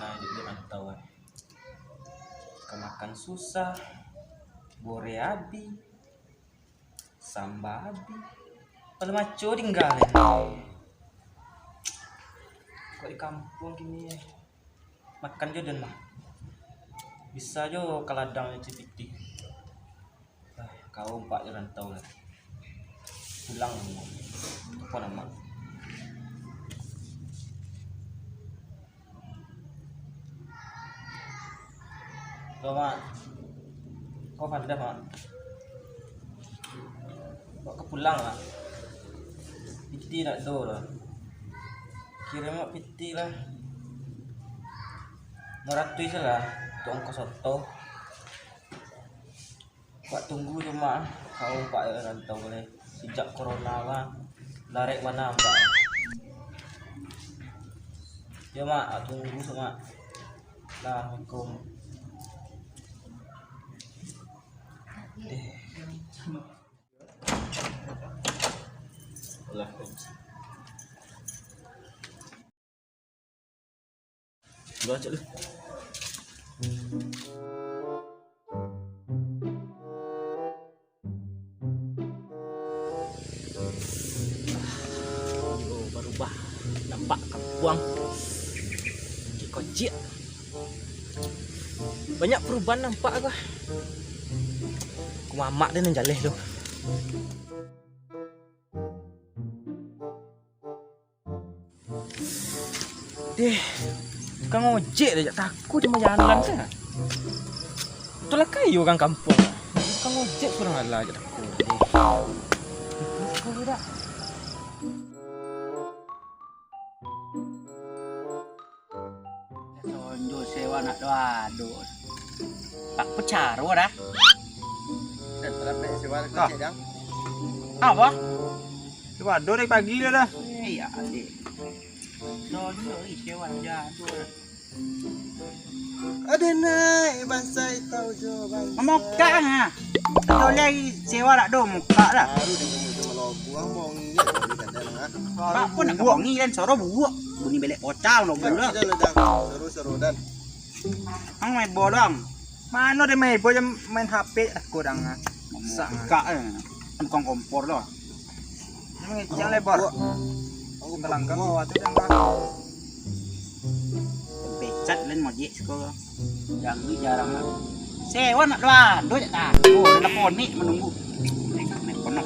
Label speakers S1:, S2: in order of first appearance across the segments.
S1: gimana hidup di rantau kan. Makan susah, bore abi, samba abi, pada maco tinggalin. Kok di kampung gini ya, makan jodoh mah bisa jo kaladang cipiti. Kau pak di rantau lah, pulang apa nama? Kau mak, kau pandai mak, kau kepulang mak, piti nak do lah, kirim mak piti lah, 200 lah, untuk ongkos soto. Pak tunggu cuma kau pak rantau boleh sejak corona mah larek mana mbak. Ya mak tunggu sama lah hukum. Olah. Gua cek lu. Berubah nampak kampung kocik banyak perubahan nampak gua. Mamak dia njaleh tu. Deh, tukang ojek dia takut cuma jalan kan. Itulah kayu orang kampung. Tukang ojek kurang ala aja takut. Kau dah.
S2: Tonjo sewa nak doa. Pak pecaru dah.
S3: Dan berapa sewa kecil dah?
S2: Apa?
S3: Sewa dari pagi dah.
S2: Iya, adik. Tonjo sewa jadu.
S3: Ada naik bangsa tahu jo bang.
S2: Muka ha. Tonjo lagi sewa nak do muka lah.
S3: Baru dia mau buang bongi je di kandang ah.
S2: Pak pun nak bongi dan soro buak. Bunyi belek ocang lo
S3: Dah
S2: benda.
S3: seru-seru dan.
S2: Ang main bolong.
S3: Mana dia main boy main HP aku dah ah.
S2: Saka kan kong kompor lo.
S3: Yang lebar. Aku melangkah waktu dah ah.
S2: Becat lên một dễ cô yang ini jarang lah sewa nak doa do tak oh telepon nih menunggu nek kono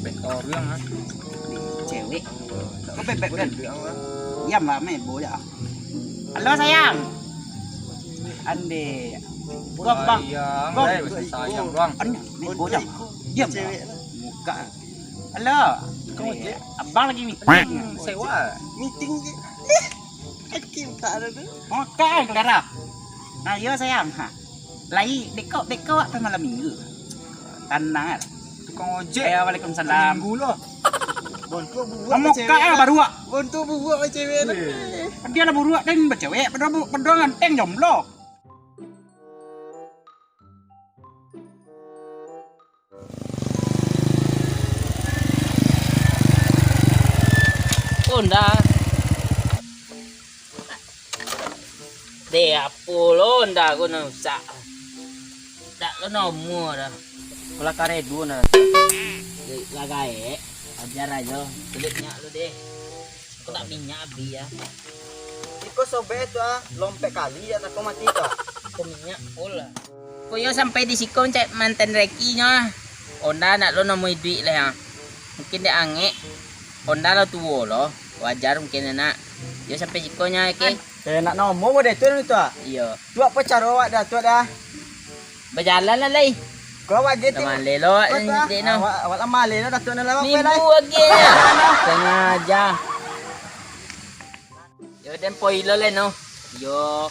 S3: Bekor yang ah.
S2: cewek kok bebek kan
S3: Yang ah.
S2: diam lah main bola halo sayang ande gua bang
S3: Sayang doang.
S2: ande main bola diam muka halo abang lagi meeting
S3: Sewa.
S2: meeting Kim tak ada tu. Oh, kan darah. Nah, ya sayang. Ha. Lai deko apa malam minggu. Tenang.
S3: Tukang ojek.
S2: Waalaikumsalam.
S3: Minggu lo. Bontu buat
S2: Kamu kaya baru ah.
S3: Bontu buat macam cewek tu.
S2: Dia lah baru dan bercewek, berdua nganteng jomblo. Onda. Dia pulon dah aku nak sak. Tak lo nomor dah. Kalau kare dua nak. Lagai ajar aja. Kulitnya lu deh. Aku tak minyak abi ya.
S3: Iko sobek tu ah, lompek kali ya tak mati tu.
S2: Aku minyak pula. Koyo sampai di siko cek mantan rekinya. Onda nak lo nomor duit lah ya. Mungkin dia angek. Onda lo tua lo. Wajar mungkin nak. Yo sampai sikonya ke.
S3: Nak nomor mo tu ah.
S2: Iya.
S3: Tu apa cara awak dah tu dah.
S2: Berjalan lah lagi.
S3: Kau awak gitu.
S2: Teman lelo ni no.
S3: Awak lama le dah tu nak lama apa
S2: Minggu
S3: dah.
S2: lagi. Sengaja. Yo dan poilo le no. Yo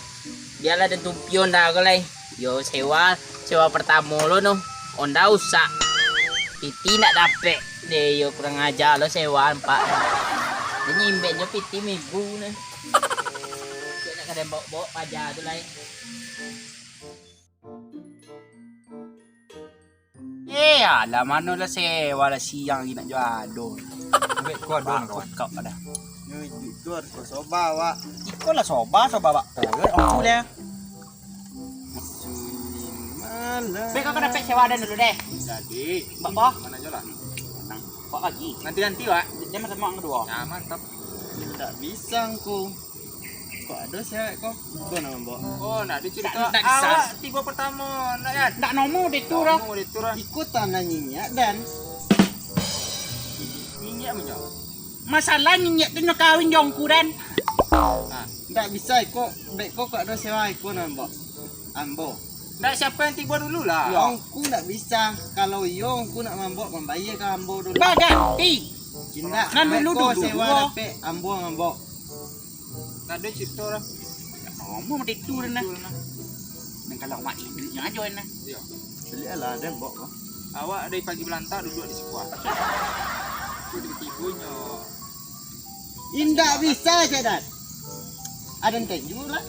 S2: biarlah dan tumpion dah ko lai. Yo sewa pertama lo no. Onda usah. Piti nak dapet. Deh yo kurang ajar lo sewa 4. Dia nyimbek jo piti minggu ni. Nak kada bawa pajar tu lai. Alah mana lah sewa lah siang ni nak jual.
S3: Ambil kau doang kawan.
S2: Kau dah.
S3: Ni tu kau soba awak. Kau lah soba bak poleh aku dia.
S2: Bek kau dapat sewa dan dulu deh.
S3: Jadi,
S2: Bapak,
S3: mana aja lah.
S2: Pak lagi.
S3: Nanti Wak.
S2: Dia masa mau kedua.
S3: Ya, mantap. Tidak bisa aku. Kok ada cewek kok? Kau nama mbak? Oh, nak dicerita.
S2: Tak bisa.
S3: Awak tiba pertama, nak kan?
S2: Tak nomor dia tu lah.
S3: Kamu diturun. Ikut tanah nyinya dan nyinya menjawab.
S2: Masalah nyinyek tu nak kawin jongku dan.
S3: Tak bisa ikut. Baik kau ada sewa ikut nama mbak. Ambo. Tak siapa yang tiba dulu lah. Yongku tak bisa. Kalau Yongku nak mambok membayar ke Ambo dulu.
S2: Ganti.
S3: Cinta.
S2: Nan dulu
S3: Kau
S2: dulu.
S3: sewa dapat Ambo mambok. Tak ada cerita lah.
S2: Nomor dia tu dah. Dan kalau mak ini yang aja nah.
S3: Ya. Beli lah ada mbok kok. Awak dari pagi belantak duduk di sebuah. Aku tiba-tibanya. Indah bisa Cedat. Ada yang keju lah.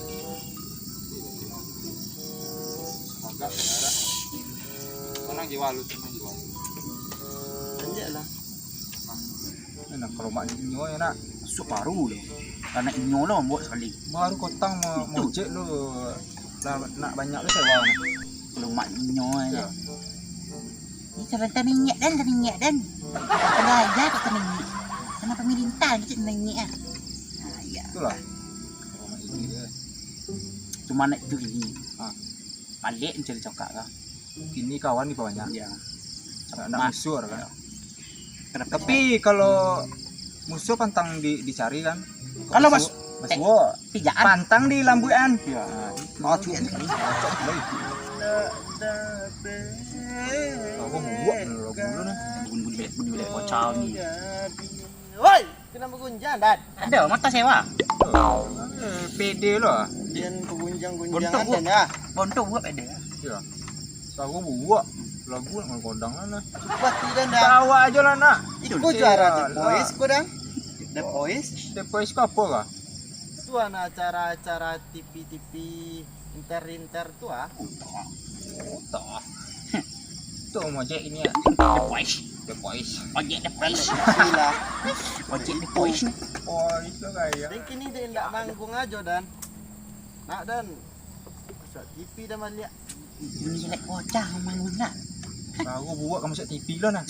S3: Agak benar. Kau nak jiwa lu cuma jiwa. Anjak lah.
S4: Nah, kalau mak inyo ya nak separuh loh. Karena inyo lah membuat sekali. Baru kotang mau cek lo lah nak banyak lo sewa nak. Kalau mak inyo ya.
S5: Ini sebentar minyak dan kalau aja kata minyak. Karena pemerintah gitu minyak ah. Nah, ya.
S4: Itulah. Kalau mak ini dia.
S5: Cuma nak itu gini. Balik mencari cokak kah?
S4: Kini kawan di bawahnya.
S5: Ya.
S4: Nak musuh kan. Tapi kalau musuh pantang dicari kan.
S5: Kalau mas
S4: Maswo
S5: pijaan
S4: pantang di lambuan.
S5: ya mau cuan sekali.
S4: Aku mau buat lagu dulu nih.
S5: Bun kocau ni.
S3: Woi, kenapa gunjang Dad?
S5: Ada mata sewa.
S4: PD lo.
S3: Dian kegunjang-gunjang
S5: Bontok
S3: ada
S5: buat.
S3: dah.
S5: Bontok buat ada.
S4: Ya. Aku buat lagu nak kodang lah.
S3: Cepat tidak dah.
S4: Tawa aja lah nak.
S5: Itu
S3: Kau juara di Boys kau dah? The Boys?
S4: Depois ke apa kah?
S3: Tu acara-acara TV-TV inter tu ah.
S5: toh.
S4: Tu mau cek ini ya.
S5: Depois.
S4: Depois.
S5: Ojek depois.
S3: Gila.
S5: Ojek depois.
S4: Oh, itu kayak.
S3: Dan kini dia tidak manggung aja dan. Nak dan. Masuk TV dah balik.
S5: Ini jelek bocah manggung nak.
S4: Aku buat kamu set TV lah nak.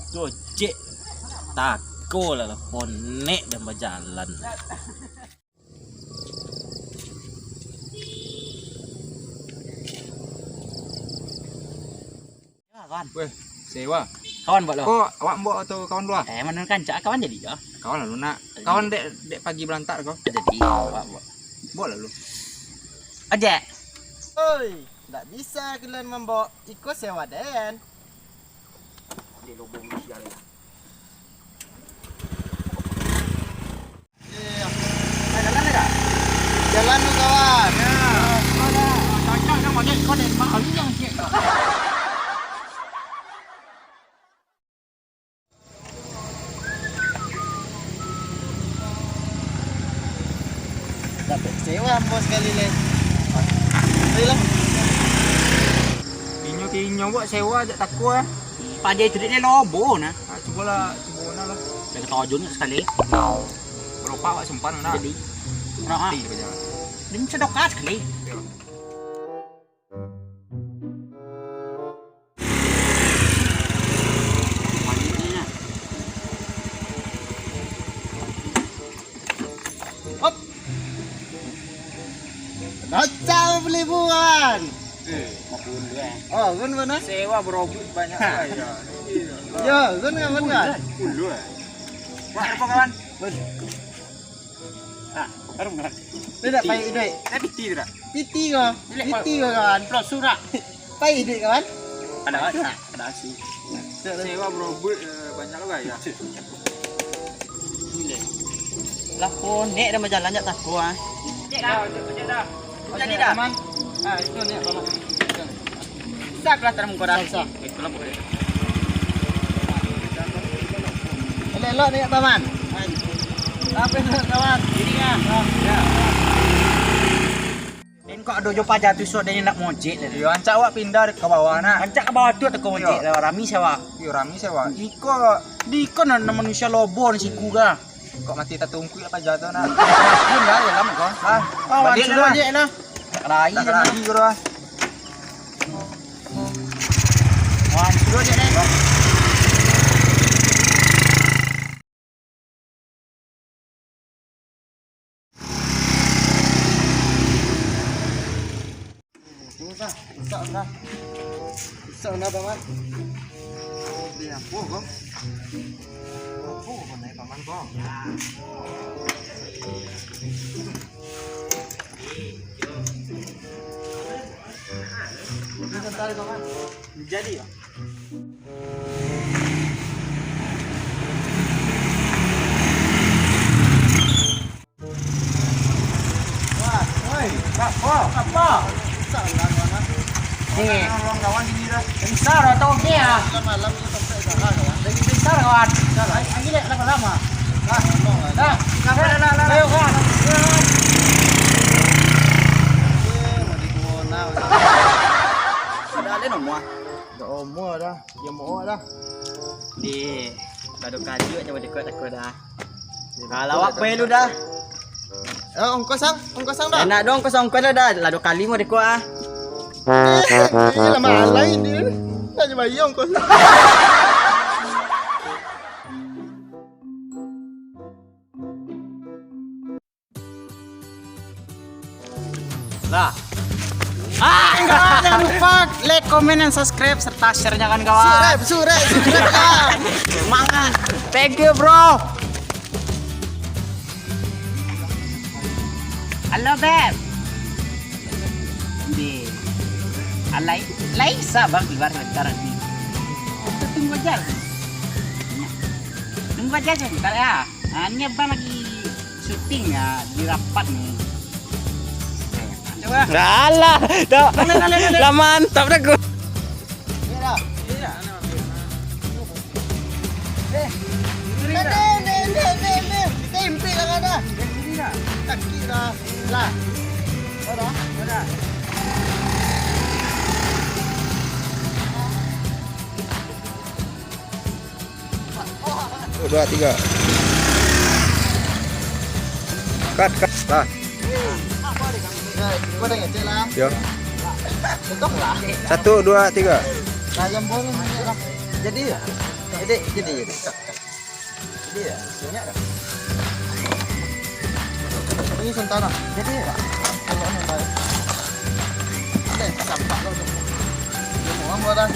S1: Gojek tako lah ponek dan berjalan.
S5: Ya kawan.
S4: Weh, sewa.
S5: Kawan buat lo.
S4: Kok awak mbok atau kawan dua?
S5: Mana kan cak kawan jadi ya.
S4: Kawan lalu nak. Kawan dek pagi belantak kau.
S5: Jadi buat.
S4: Buat lalu.
S5: Ojek.
S3: Oi, tak bisa kalian membawa ikut sewa den.
S5: Di lubung sial.
S3: Jalan tu kawan.
S5: Cocok sama dia kau dan mak ali yang cek.
S3: Dapat sewa bos sekali le. Baiklah.
S4: Kinyo buat sewa ajak takut eh.
S5: Pada itu dia lobo nah.
S4: Coba lah.
S5: Dia ketojun sekali.
S4: Berapa awak sempan nak?
S5: Jadi. Nah,
S4: Ti kerja.
S5: dia sedokat sekali.
S3: Hop. Kacau beli buan. Oh, gun mana?
S4: Sewa berobut banyak ya.
S3: Yo, gun kan kan?
S4: Ulu eh. Buat apa kawan?
S5: Baru nggak.
S3: Tidak payah duit.
S4: Piti tidak?
S3: Piti kau. Piti kau kawan.
S5: Plot surat.
S3: Payah duit kawan.
S5: Ada sih.
S4: Sewa berobut banyak lah ya.
S5: Lapon nek dah berjalan jak takut ah. Cek dah. Jadi dah.
S3: Ah, itu ni apa?
S5: Sak lah terang kau dah.
S3: Sak.
S5: Itulah boleh.
S3: Elok ni paman. Apa ni kawan?
S5: Ini kan.
S3: Ya.
S5: Dan kok ada jumpa jatuh so dia nak mojek dah.
S4: Yo ancak awak pindah ke bawah nak.
S5: Ancak ke bawah tu teko mojek dah rami sewa.
S4: Yo rami sewa. Iko na manusia lobo ni siku ga. Kok mati tak tungku apa jatuh nak. Pindah ya lama kok. Ah,
S5: Balik dah mojek dah. Tak lari
S4: tak
S5: dah.
S4: lagi gua.
S5: Wah, sudah je dah.
S3: Sợ na paman. Dia apa kau? Apa kau naik paman kau? Ini sebentar paman. Jadi ya. Wah, woi, apa? Salah paman.
S5: Ni,
S3: Orang kawan gini dah.
S5: besar atau dia?
S3: Malam itu sampai sana kawan.
S5: Lagi besar kawan. Lagi lek lama. Dah, dah. Ayo kawan.
S3: Ada ada nomor. Nomor dah. Dia mau dah.
S2: Di kado kaju coba dekat aku dah.
S5: Kalau awak perlu dah.
S3: Ongkos dah.
S5: Enak dong kau songkok dah. Lado kali mau dekok ah.
S3: Lama alai dia. Tanya bayar ongkos.
S5: Lah. Jangan lupa like, comment, dan subscribe serta share-nya kan kawan.
S3: Surat lah.
S5: Semangat. Thank you bro. Halo beb. Di. Alai, sabar di luar sekarang ni. Kita tunggu aja. Tunggu aja sebentar ya. Ini abang lagi syuting ya di rapat nih. Coba.
S1: Alah, dah. Lah mantap dah gua.
S3: Tempe lah ada. Kaki dah. Lah. Ada.
S4: Dua, tiga. Cut. Lah.
S3: Kau dah ngecek lah.
S4: Yo.
S3: Betul lah.
S4: 1, 2, 3.
S3: Ayam bolu lah. Jadi ya. Jadi ya. Banyak dah. Ini sentara. Jadi ya. Kalau ni baik. Ada sampah kau tu. Dia mau dah.